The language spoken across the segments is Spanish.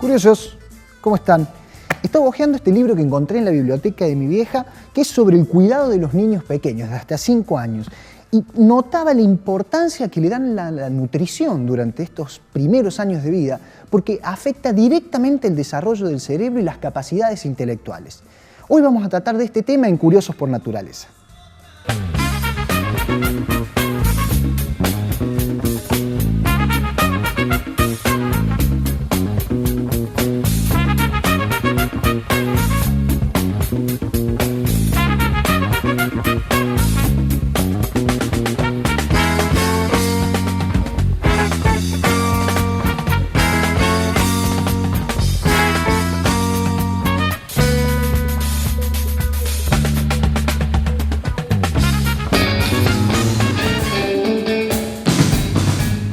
Curiosos, ¿cómo están? Estaba hojeando este libro que encontré en la biblioteca de mi vieja, que es sobre el cuidado de los niños pequeños, de hasta 5 años. Y notaba la importancia que le dan la nutrición durante estos primeros años de vida, porque afecta directamente el desarrollo del cerebro y las capacidades intelectuales. Hoy vamos a tratar de este tema en Curiosos por Naturaleza.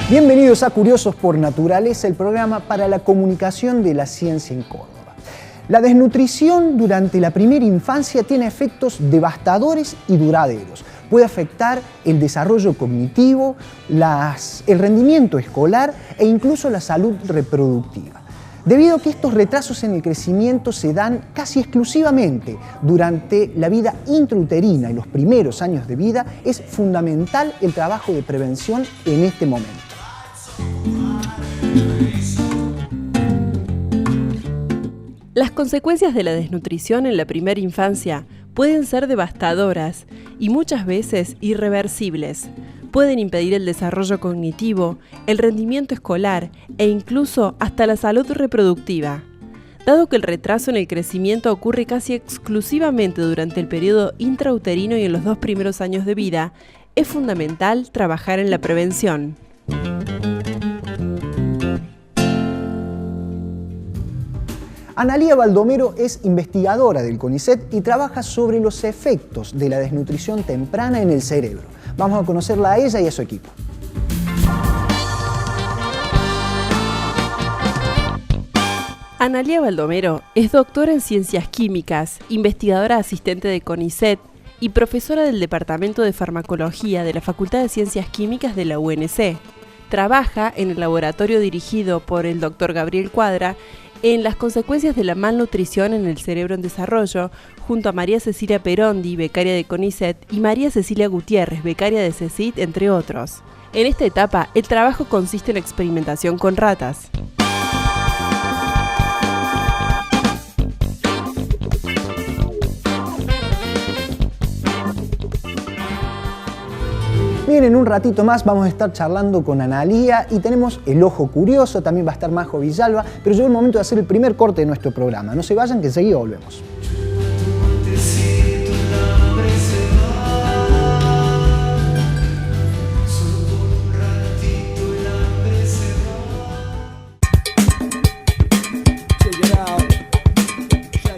Bienvenidos a Curiosos por Naturaleza, el programa para la comunicación de la ciencia en Córdoba. La desnutrición durante la primera infancia tiene efectos devastadores y duraderos. Puede afectar el desarrollo cognitivo, el rendimiento escolar e incluso la salud reproductiva. Debido a que estos retrasos en el crecimiento se dan casi exclusivamente durante la vida intrauterina y los primeros años de vida, es fundamental el trabajo de prevención en este momento. Las consecuencias de la desnutrición en la primera infancia pueden ser devastadoras y muchas veces irreversibles. Pueden impedir el desarrollo cognitivo, el rendimiento escolar e incluso hasta la salud reproductiva. Dado que el retraso en el crecimiento ocurre casi exclusivamente durante el periodo intrauterino y en los 2 primeros años de vida, es fundamental trabajar en la prevención. Analía Baldomero es investigadora del CONICET y trabaja sobre los efectos de la desnutrición temprana en el cerebro. Vamos a conocerla a ella y a su equipo. Analía Baldomero es doctora en Ciencias Químicas, investigadora asistente de CONICET y profesora del Departamento de Farmacología de la Facultad de Ciencias Químicas de la UNC. Trabaja en el laboratorio dirigido por el Dr. Gabriel Cuadra en las consecuencias de la malnutrición en el cerebro en desarrollo, junto a María Cecilia Perondi, becaria de CONICET, y María Cecilia Gutiérrez, becaria de CECIT, entre otros. En esta etapa, el trabajo consiste en experimentación con ratas. Bien, en un ratito más vamos a estar charlando con Analía y tenemos el ojo curioso, también va a estar Majo Villalba, pero llegó el momento de hacer el primer corte de nuestro programa. No se vayan, que enseguida volvemos.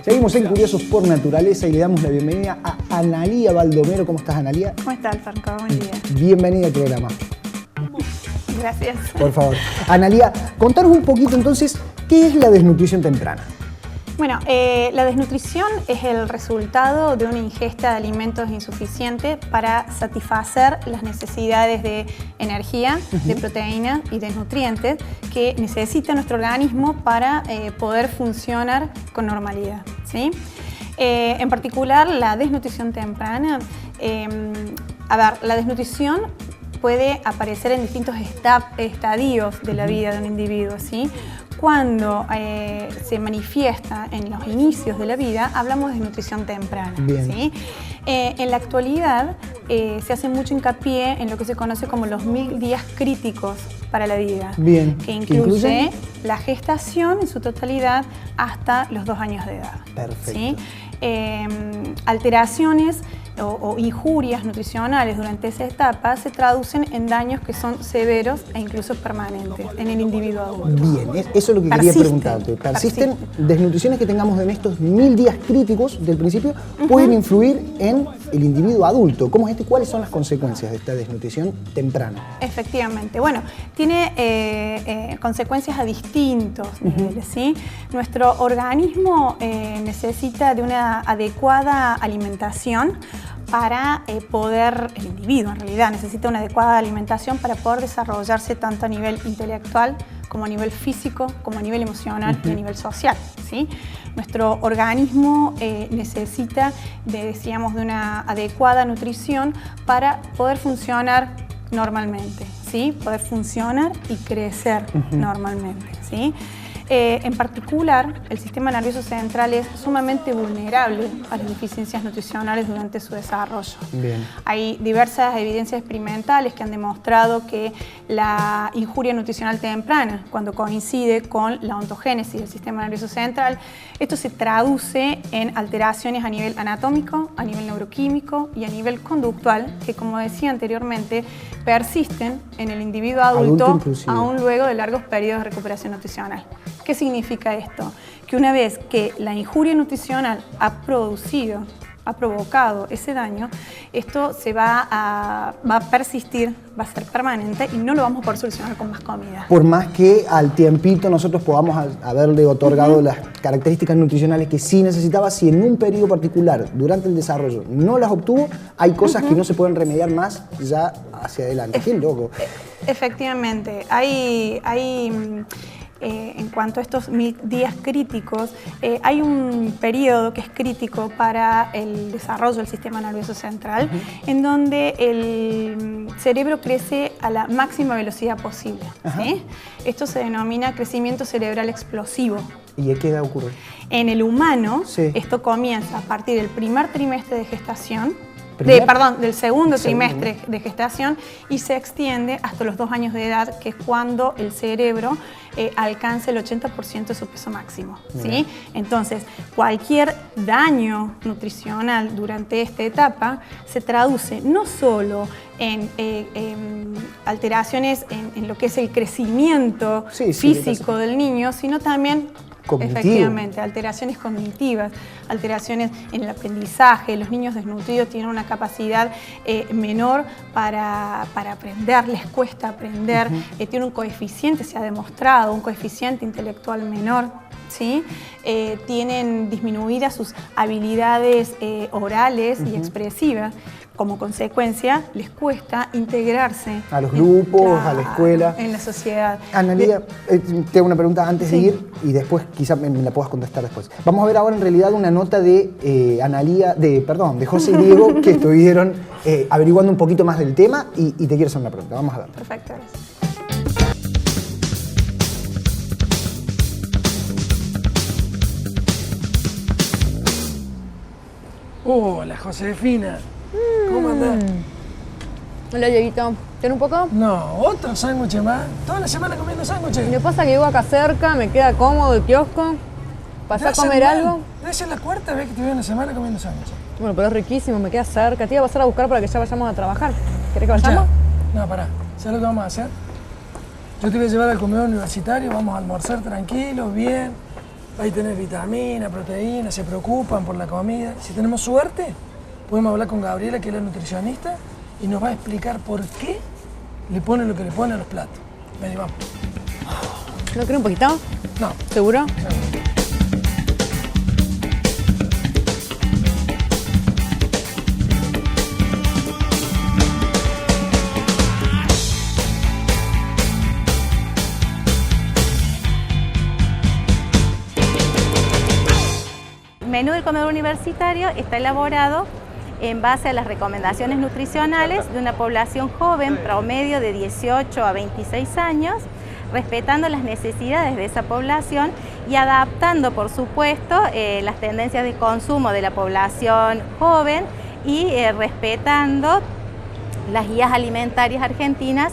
Seguimos en Curiosos por Naturaleza y le damos la bienvenida a Analía Baldomero. ¿Cómo estás, Analía? ¿Cómo estás, Franco? Buen día. Bienvenida al programa. Gracias. Por favor. Analía, contanos un poquito entonces, ¿qué es la desnutrición temprana? Bueno, la desnutrición es el resultado de una ingesta de alimentos insuficiente para satisfacer las necesidades de energía, de proteína y de nutrientes que necesita nuestro organismo para poder funcionar con normalidad, ¿sí? En particular, la desnutrición temprana, la desnutrición puede aparecer en distintos estadios de la vida de un individuo, ¿sí? Cuando se manifiesta en los inicios de la vida, hablamos de nutrición temprana. ¿Sí? En la actualidad se hace mucho hincapié en lo que se conoce como los 1000 días críticos para la vida, que incluye la gestación en su totalidad hasta los 2 años de edad. Perfecto. ¿Sí? Alteraciones o injurias nutricionales durante esa etapa se traducen en daños que son severos e incluso permanentes en el individuo adulto. Bien, eso es lo que quería preguntarte. ¿Persisten desnutriciones que tengamos en estos 1000 días críticos del principio pueden influir en el individuo adulto? ¿Cómo es ¿Cuáles son las consecuencias de esta desnutrición temprana? Efectivamente. Bueno, tiene consecuencias a distintos niveles, ¿sí? Nuestro organismo necesita de una adecuada alimentación para poder, el individuo en realidad necesita una adecuada alimentación para poder desarrollarse tanto a nivel intelectual como a nivel físico, como a nivel emocional y a nivel social, ¿sí? Nuestro organismo necesita, decíamos, de una adecuada nutrición para poder funcionar normalmente, ¿sí? Poder funcionar y crecer normalmente, ¿sí? En particular, el sistema nervioso central es sumamente vulnerable a las deficiencias nutricionales durante su desarrollo. Bien. Hay diversas evidencias experimentales que han demostrado que la injuria nutricional temprana, cuando coincide con la ontogénesis del sistema nervioso central, esto se traduce en alteraciones a nivel anatómico, a nivel neuroquímico y a nivel conductual, que, como decía anteriormente, persisten en el individuo adulto aún luego de largos periodos de recuperación nutricional. ¿Qué significa esto? Que una vez que la injuria nutricional ha provocado ese daño, esto se va a persistir, va a ser permanente y no lo vamos a poder solucionar con más comida. Por más que al tiempito nosotros podamos haberle otorgado las características nutricionales que sí necesitaba, si en un periodo particular, durante el desarrollo, no las obtuvo, hay cosas que no se pueden remediar más ya hacia adelante. ¡Qué loco! Efectivamente, en cuanto a estos días críticos, hay un periodo que es crítico para el desarrollo del sistema nervioso central, en donde el cerebro crece a la máxima velocidad posible, ¿sí? Esto se denomina crecimiento cerebral explosivo. ¿Y a qué edad ocurre? En el humano, sí, esto comienza a partir del primer trimestre de gestación, del segundo trimestre de gestación, y se extiende hasta los 2 años de edad, que es cuando el cerebro alcanza el 80% de su peso máximo, ¿sí? Entonces, cualquier daño nutricional durante esta etapa se traduce no solo en alteraciones en lo que es el crecimiento físico del niño, sino también cognitivo. Efectivamente, alteraciones cognitivas, alteraciones en el aprendizaje. Los niños desnutridos tienen una capacidad menor para aprender, les cuesta aprender, tienen un coeficiente, se ha demostrado, un coeficiente intelectual menor, ¿sí? Tienen disminuidas sus habilidades orales y expresivas. Como consecuencia, les cuesta integrarse a los grupos, a la escuela, en la sociedad. Analía, te hago una pregunta antes de ir y después quizás me la puedas contestar después. Vamos a ver ahora en realidad una nota de de José y Diego, que estuvieron averiguando un poquito más del tema y te quiero hacer una pregunta. Vamos a ver. Perfecto, gracias. Hola, Josefina. ¿Cómo andás? Hola, Dieguito. ¿Tiene un poco? No, otro sándwich más. Toda la semana comiendo sándwiches. Me pasa que vivo acá cerca, me queda cómodo el kiosco. ¿Pasás a comer algo? Debe ser la cuarta vez que te veo en la semana comiendo sándwiches. Bueno, pero es riquísimo, me queda cerca. Te iba a pasar a buscar para que ya vayamos a trabajar. ¿Querés que vayamos? Ya. No, pará. ¿Sabes lo que vamos a hacer? Yo te voy a llevar al comedor universitario, vamos a almorzar tranquilos, bien. Ahí tenés vitamina, proteína, se preocupan por la comida. Si tenemos suerte, podemos hablar con Gabriela, que es la nutricionista, y nos va a explicar por qué le pone lo que le pone a los platos. Vení, vamos. ¿No querés un poquito? No. ¿Seguro? El menú del comedor universitario está elaborado en base a las recomendaciones nutricionales de una población joven promedio de 18 a 26 años, respetando las necesidades de esa población y adaptando, por supuesto, las tendencias de consumo de la población joven y respetando las guías alimentarias argentinas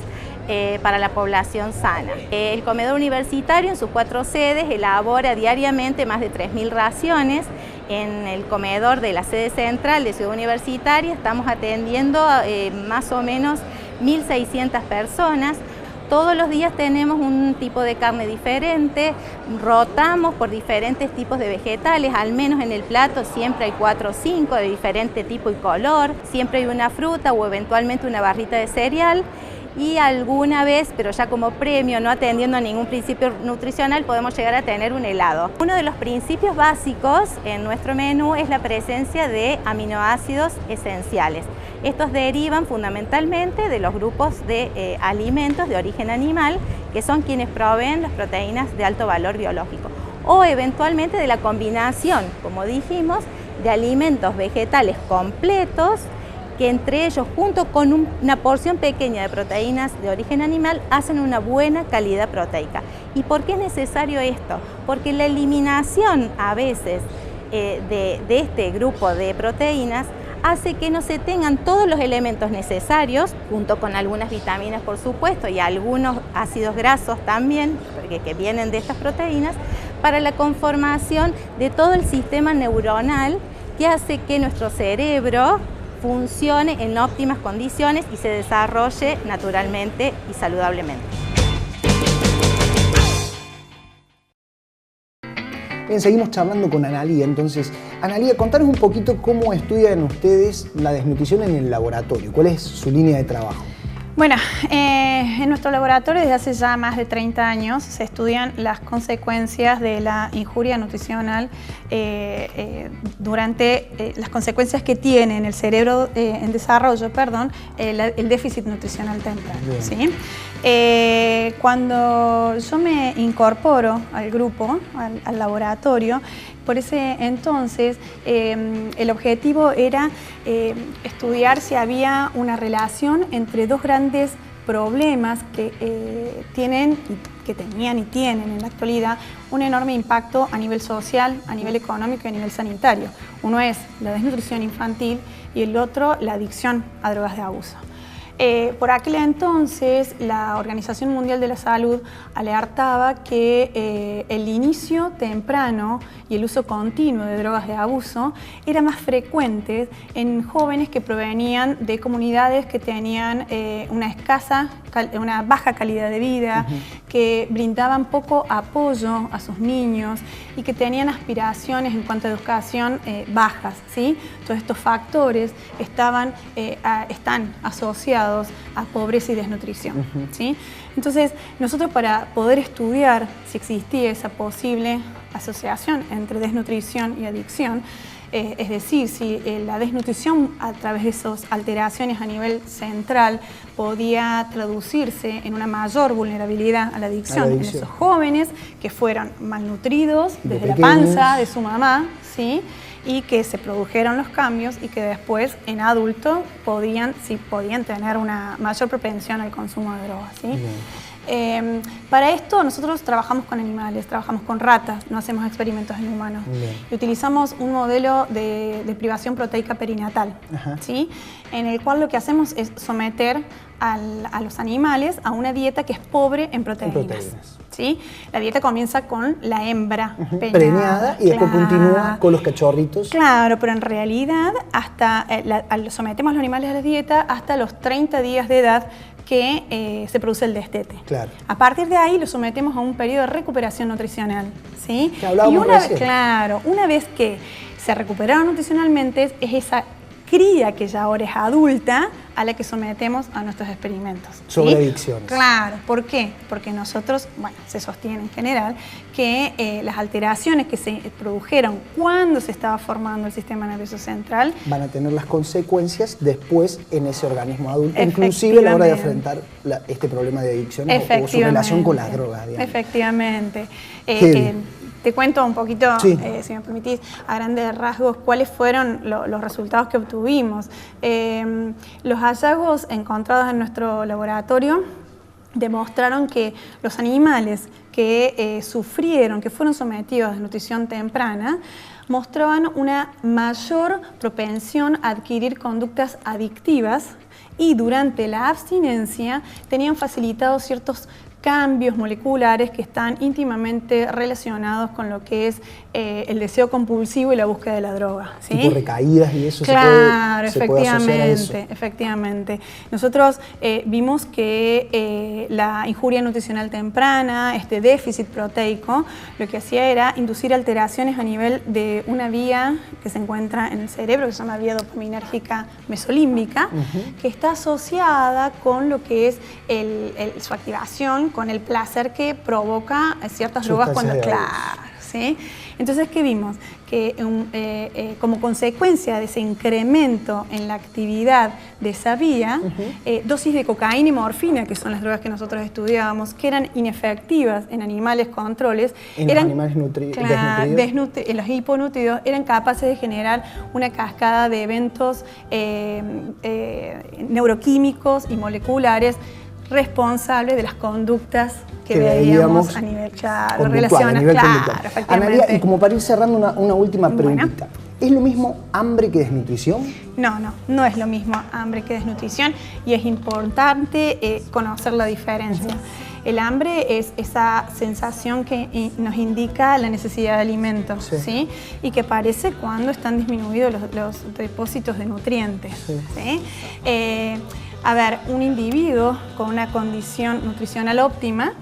para la población sana. El comedor universitario en sus 4 sedes elabora diariamente más de 3.000 raciones. En el comedor de la sede central de Ciudad Universitaria estamos atendiendo más o menos 1.600 personas. Todos los días tenemos un tipo de carne diferente, rotamos por diferentes tipos de vegetales, al menos en el plato siempre hay 4 o 5 de diferente tipo y color, siempre hay una fruta o eventualmente una barrita de cereal. y alguna vez, pero ya como premio, no atendiendo a ningún principio nutricional, podemos llegar a tener un helado. Uno de los principios básicos en nuestro menú es la presencia de aminoácidos esenciales. Estos derivan fundamentalmente de los grupos de alimentos de origen animal, que son quienes proveen las proteínas de alto valor biológico, o eventualmente de la combinación, como dijimos, de alimentos vegetales completos, que entre ellos, junto con una porción pequeña de proteínas de origen animal, hacen una buena calidad proteica. ¿Y por qué es necesario esto? Porque la eliminación a veces de este grupo de proteínas hace que no se tengan todos los elementos necesarios, junto con algunas vitaminas por supuesto y algunos ácidos grasos también, que vienen de estas proteínas, para la conformación de todo el sistema neuronal que hace que nuestro cerebro funcione en óptimas condiciones y se desarrolle naturalmente y saludablemente. Bien, seguimos charlando con Analía. Entonces, Analía, contanos un poquito cómo estudian ustedes la desnutrición en el laboratorio. ¿Cuál es su línea de trabajo? Bueno, en nuestro laboratorio desde hace ya más de 30 años se estudian las consecuencias de la injuria nutricional durante las consecuencias que tiene en el cerebro en desarrollo, el déficit nutricional temprano. ¿Sí? Cuando yo me incorporo al grupo, al laboratorio, por ese entonces el objetivo era estudiar si había una relación entre dos grandes problemas que tenían y tienen en la actualidad un enorme impacto a nivel social, a nivel económico y a nivel sanitario. Uno es la desnutrición infantil y el otro la adicción a drogas de abuso. Por aquel entonces, la Organización Mundial de la Salud alertaba que el inicio temprano y el uso continuo de drogas de abuso era más frecuente en jóvenes que provenían de comunidades que tenían una baja calidad de vida, que brindaban poco apoyo a sus niños y que tenían aspiraciones en cuanto a educación bajas, ¿sí? Todos estos factores están asociados a pobreza y desnutrición. ¿Sí? Entonces, nosotros para poder estudiar si existía esa posible asociación entre desnutrición y adicción, es decir, si la desnutrición a través de esas alteraciones a nivel central podía traducirse en una mayor vulnerabilidad a la adicción en esos jóvenes que fueron malnutridos desde la panza de su mamá, ¿sí? Y que se produjeron los cambios y que después en adultos podían tener una mayor propensión al consumo de drogas. ¿Sí? Para esto nosotros trabajamos con animales, trabajamos con ratas, no hacemos experimentos en humanos. Y utilizamos un modelo de privación proteica perinatal, ¿sí? En el cual lo que hacemos es someter a los animales a una dieta que es pobre en proteínas. ¿Sí? La dieta comienza con la hembra preñada y después continúa con los cachorritos. Claro, pero en realidad sometemos a los animales a la dieta hasta los 30 días de edad que se produce el destete. Claro. A partir de ahí lo sometemos a un periodo de recuperación nutricional. ¿Sí? Que hablábamos recién. Una vez que se recuperaron nutricionalmente, es esa cría que ya ahora es adulta a la que sometemos a nuestros experimentos. ¿Sí? Sobre adicciones. Claro. ¿Por qué? Porque nosotros, se sostiene en general que las alteraciones que se produjeron cuando se estaba formando el sistema nervioso central van a tener las consecuencias después en ese organismo adulto, inclusive a la hora de enfrentar este problema de adicciones o su relación con las drogas. Digamos. Efectivamente. Te cuento un poquito, si me permitís, a grandes rasgos, cuáles fueron los resultados que obtuvimos. Los hallazgos encontrados en nuestro laboratorio demostraron que los animales que que fueron sometidos a desnutrición temprana, mostraban una mayor propensión a adquirir conductas adictivas y durante la abstinencia tenían facilitados ciertos cambios moleculares que están íntimamente relacionados con lo que es el deseo compulsivo y la búsqueda de la droga. ¿Sí? Tipo recaídas y eso claro, se puede asociar a eso. Efectivamente. Nosotros vimos que la injuria nutricional temprana, este déficit proteico, lo que hacía era inducir alteraciones a nivel de una vía que se encuentra en el cerebro, que se llama vía dopaminérgica mesolímbica, que está asociada con lo que es su activación, con el placer que provoca ciertas drogas cuando... Claro, ¿sí? Entonces, ¿qué vimos? Que como consecuencia de ese incremento en la actividad de esa vía, dosis de cocaína y morfina, que son las drogas que nosotros estudiábamos, que eran inefectivas en animales controles, en animales desnutridos, en los hiponutridos, eran capaces de generar una cascada de eventos neuroquímicos y moleculares responsables de las conductas que veíamos a nivel relacionadas, claro, Analía, y como para ir cerrando una última preguntita. ¿Es lo mismo hambre que desnutrición? No es lo mismo hambre que desnutrición y es importante conocer la diferencia. El hambre es esa sensación que nos indica la necesidad de alimentos, ¿sí? Y que aparece cuando están disminuidos los depósitos de nutrientes. ¿Sí? A ver, un individuo con una condición nutricional óptima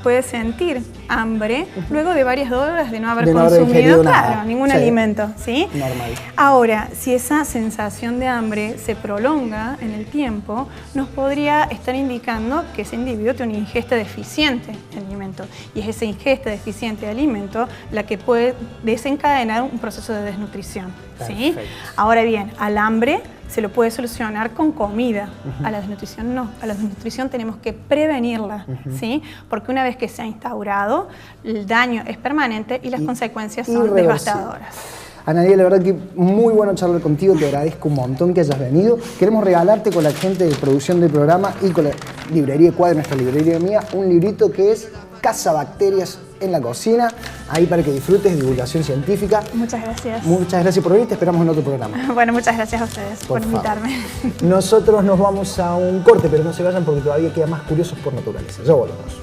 puede sentir hambre luego de varias horas de no haber consumido ningún alimento, ¿sí? Normal. Ahora, si esa sensación de hambre se prolonga en el tiempo, nos podría estar indicando que ese individuo tiene una ingesta deficiente de alimento. Y es esa ingesta deficiente de alimento la que puede desencadenar un proceso de desnutrición, ¿sí? Ahora bien, al hambre se lo puede solucionar con comida. A la desnutrición no. A la desnutrición tenemos que prevenirla, ¿sí? Porque una vez que se ha instaurado, el daño es permanente y las consecuencias son devastadoras. Analía, la verdad que muy bueno charlar contigo, te agradezco un montón que hayas venido. Queremos regalarte con la gente de producción del programa y con la librería Cuadro, nuestra librería mía, un librito que es Cazabacterias en la cocina, ahí para que disfrutes, divulgación científica. Muchas gracias. Muchas gracias por venir, te esperamos en otro programa. Bueno, muchas gracias a ustedes por invitarme. Nosotros nos vamos a un corte, pero no se vayan porque todavía queda más Curiosos por Naturaleza. Ya volvemos.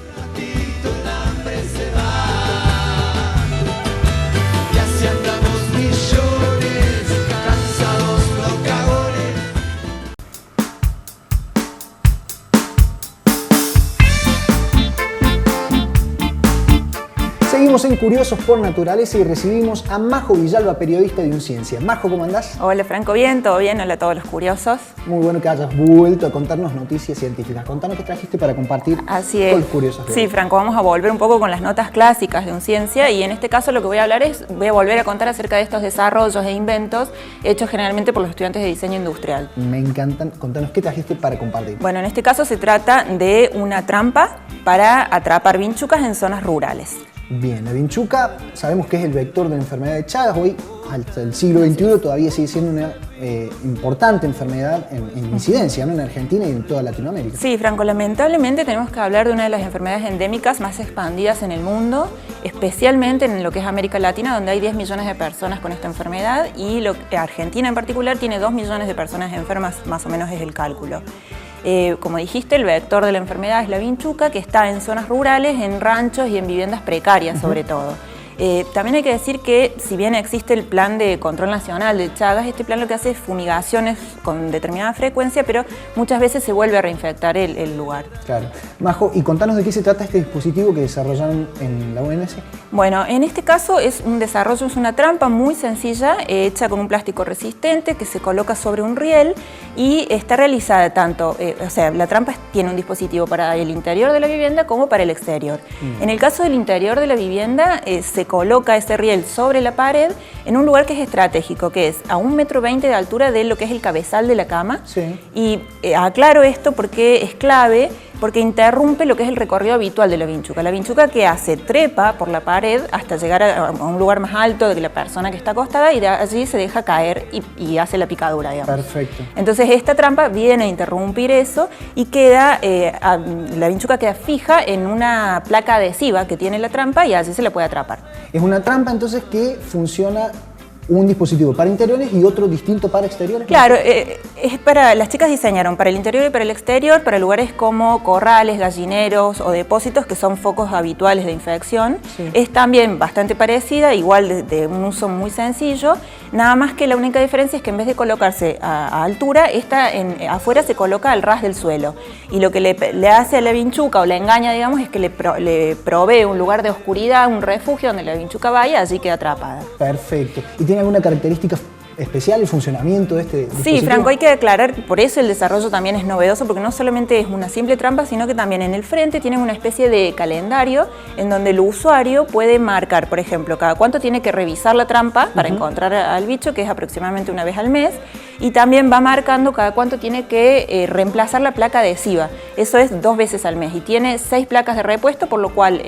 Seguimos en Curiosos por Naturaleza y recibimos a Majo Villalba, periodista de Unciencia. Majo, ¿cómo andás? Hola Franco, bien, todo bien, hola a todos los curiosos. Muy bueno que hayas vuelto a contarnos noticias científicas. Contanos qué trajiste para compartir con los curiosos. Sí, Franco, vamos a volver un poco con las notas clásicas de Unciencia y en este caso lo que voy a hablar es, voy a volver a contar acerca de estos desarrollos e inventos hechos generalmente por los estudiantes de diseño industrial. Me encantan. Contanos qué trajiste para compartir. Bueno, en este caso se trata de una trampa para atrapar vinchucas en zonas rurales. Bien, la vinchuca sabemos que es el vector de la enfermedad de Chagas. Hoy, hasta el siglo XXI, todavía sigue siendo una importante enfermedad en incidencia, ¿no? En Argentina y en toda Latinoamérica. Sí, Franco, lamentablemente tenemos que hablar de una de las enfermedades endémicas más expandidas en el mundo, especialmente en lo que es América Latina, donde hay 10 millones de personas con esta enfermedad y Argentina en particular tiene 2 millones de personas enfermas, más o menos es el cálculo. Como dijiste, el vector de la enfermedad es la vinchuca, que está en zonas rurales, en ranchos y en viviendas precarias sobre todo. También hay que decir que si bien existe el plan de control nacional de Chagas, este plan lo que hace es fumigaciones con determinada frecuencia, pero muchas veces se vuelve a reinfectar el lugar. Claro. Majo, y contanos de qué se trata este dispositivo que desarrollaron en la UNS. Bueno, en este caso es un desarrollo, es una trampa muy sencilla, hecha con un plástico resistente que se coloca sobre un riel y está realizada tanto, o sea, la trampa tiene un dispositivo para el interior de la vivienda como para el exterior. En el caso del interior de la vivienda, se coloca ese riel sobre la pared en un lugar que es estratégico, que es a 1,20 m de altura de lo que es el cabezal de la cama. Sí. Y aclaro esto porque es clave, porque interrumpe lo que es el recorrido habitual de la vinchuca. La vinchuca, ¿qué hace? Trepa por la pared hasta llegar a un lugar más alto de la persona que está acostada y de allí se deja caer y hace la picadura, digamos. Perfecto. Entonces esta trampa viene a interrumpir eso y queda, la vinchuca queda fija en una placa adhesiva que tiene la trampa y allí se la puede atrapar. Es una trampa entonces que funciona un dispositivo para interiores y otro distinto para exteriores. Claro, es para, las chicas diseñaron para el interior y para el exterior, para lugares como corrales, gallineros o depósitos que son focos habituales de infección. Sí. Es también bastante parecida, igual de un uso muy sencillo, nada más que la única diferencia es que en vez de colocarse a altura, afuera se coloca al ras del suelo. Y lo que le hace a la vinchuca o la engaña, digamos, es que le provee un lugar de oscuridad, un refugio donde la vinchuca vaya, allí queda atrapada. Perfecto. ¿Y tiene alguna característica especial el funcionamiento de este dispositivo? Sí, Franco, hay que aclarar, por eso el desarrollo también es novedoso, porque no solamente es una simple trampa, sino que también en el frente tienen una especie de calendario en donde el usuario puede marcar, por ejemplo, cada cuánto tiene que revisar la trampa para encontrar al bicho, que es aproximadamente una vez al mes, y también va marcando cada cuánto tiene que reemplazar la placa adhesiva. Eso es 2 veces al mes y tiene 6 placas de repuesto, por lo cual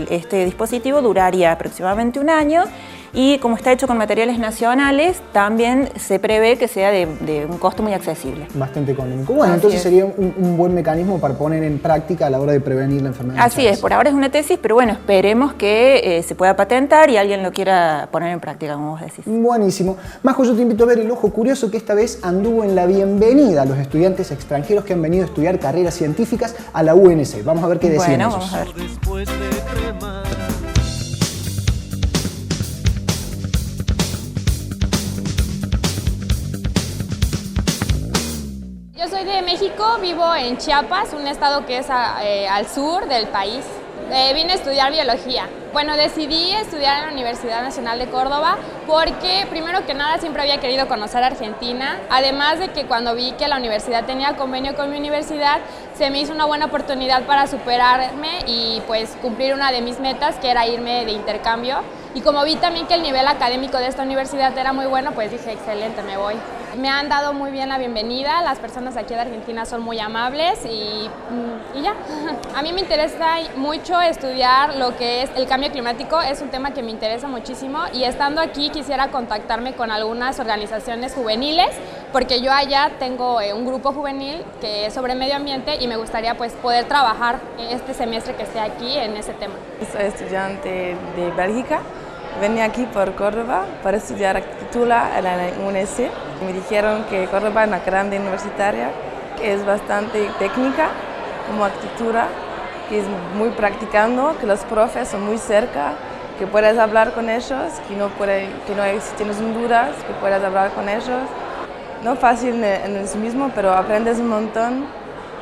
este dispositivo duraría aproximadamente 1 año. Y como está hecho con materiales nacionales, también se prevé que sea de un costo muy accesible. Bastante económico. Bueno, entonces sería un buen mecanismo para poner en práctica a la hora de prevenir la enfermedad. Así es, por ahora es una tesis, pero bueno, esperemos que se pueda patentar y alguien lo quiera poner en práctica, como vos decís. Buenísimo. Majo, yo te invito a ver el ojo curioso que esta vez anduvo en la bienvenida a los estudiantes extranjeros que han venido a estudiar carreras científicas a la UNC. Vamos a ver qué decían ellos. Vamos a ver. Yo soy de México, vivo en Chiapas, un estado que es al sur del país. Vine a estudiar biología. Bueno, decidí estudiar en la Universidad Nacional de Córdoba porque, primero que nada, siempre había querido conocer Argentina. Además de que cuando vi que la universidad tenía convenio con mi universidad, se me hizo una buena oportunidad para superarme y pues cumplir una de mis metas, que era irme de intercambio. Y como vi también que el nivel académico de esta universidad era muy bueno, pues dije, excelente, me voy. Me han dado muy bien la bienvenida, las personas aquí de Argentina son muy amables y ya. A mí me interesa mucho estudiar lo que es el cambio climático, es un tema que me interesa muchísimo y estando aquí quisiera contactarme con algunas organizaciones juveniles porque yo allá tengo un grupo juvenil que es sobre medio ambiente y me gustaría pues poder trabajar este semestre que esté aquí en ese tema. Soy estudiante de Bélgica. Venía aquí por Córdoba para estudiar arquitectura en la UNC. Me dijeron que Córdoba es una grande universitaria, que es bastante técnica como arquitectura, que es muy practicando, que los profes son muy cerca, que puedes hablar con ellos, si tienes dudas, que puedes hablar con ellos. No fácil en sí mismo, pero aprendes un montón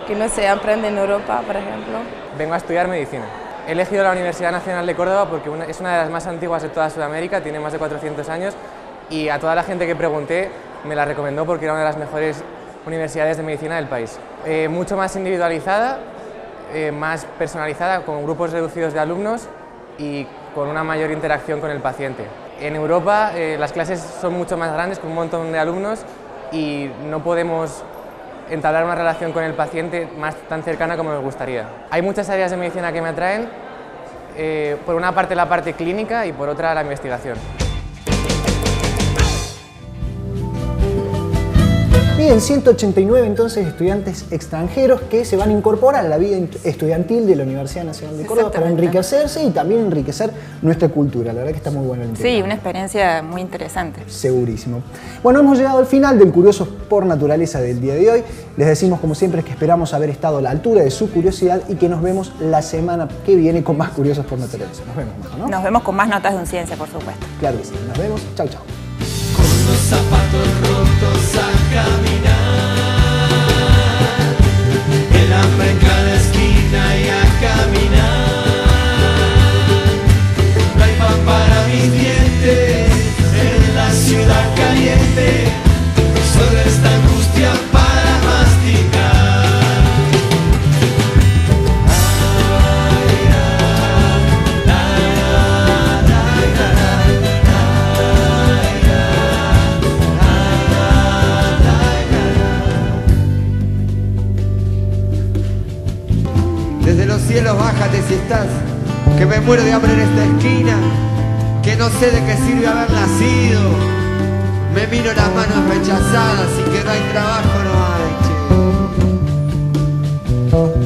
que no se aprende en Europa, por ejemplo. Vengo a estudiar medicina. He elegido la Universidad Nacional de Córdoba porque es una de las más antiguas de toda Sudamérica, tiene más de 400 años y a toda la gente que pregunté me la recomendó porque era una de las mejores universidades de medicina del país. Mucho más individualizada, más personalizada, con grupos reducidos de alumnos y con una mayor interacción con el paciente. En Europa las clases son mucho más grandes, con un montón de alumnos y no podemos entablar una relación con el paciente tan cercana como me gustaría. Hay muchas áreas de medicina que me atraen, por una parte la parte clínica y por otra la investigación. Bien, 189 entonces estudiantes extranjeros que se van a incorporar a la vida estudiantil de la Universidad Nacional de Córdoba para enriquecerse y también enriquecer nuestra cultura. La verdad que está muy bueno el intercambio. Sí, una experiencia muy interesante. Segurísimo. Bueno, hemos llegado al final del Curiosos por Naturaleza del día de hoy. Les decimos, como siempre, que esperamos haber estado a la altura de su curiosidad y que nos vemos la semana que viene con más Curiosos por Naturaleza. Nos vemos, ¿no? Nos vemos con más notas de ciencia, por supuesto. Claro que sí. Nos vemos. Chau, chau. Con los zapatos rotos a caminar, el hambre en cada esquina y a caminar. No hay pan para mis dientes en la ciudad caliente, solo esta angustia para masticar. Desde los cielos bájate si estás, que me muero de hambre en esta esquina, que no sé de qué sirve haber nacido. Me miro las manos rechazadas y que no hay trabajo, no hay, che.